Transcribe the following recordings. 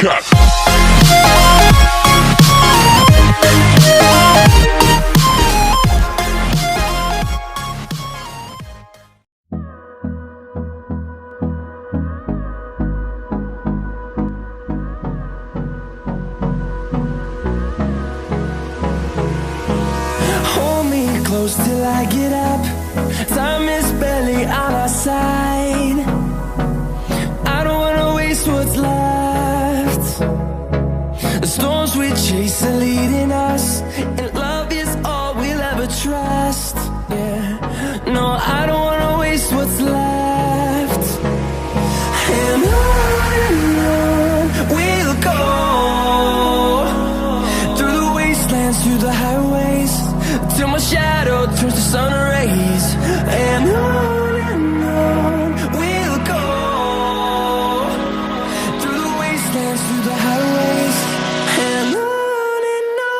cut. Hold me close till I get up. Time is barely on our side. I don't wanna waste what's left. The storms we chase are leading us, and love is all we'll ever trust. Yeah, no, I don't wanna waste what's left. And on we'll go, through the wastelands, through the highways, till my shadow turns to sun rays. And on we'll go, through the wastelands, through the highways, and on we'll go.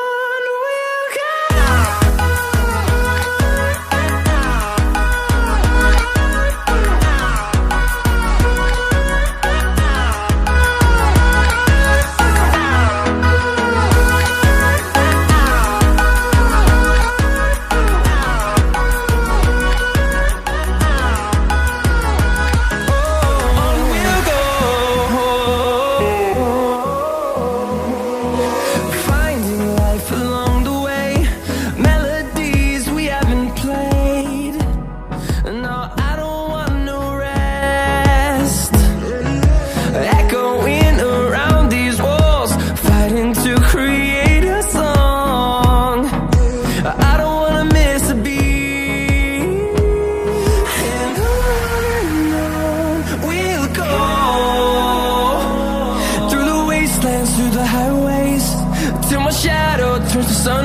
Through the highways, till my shadow turns to sun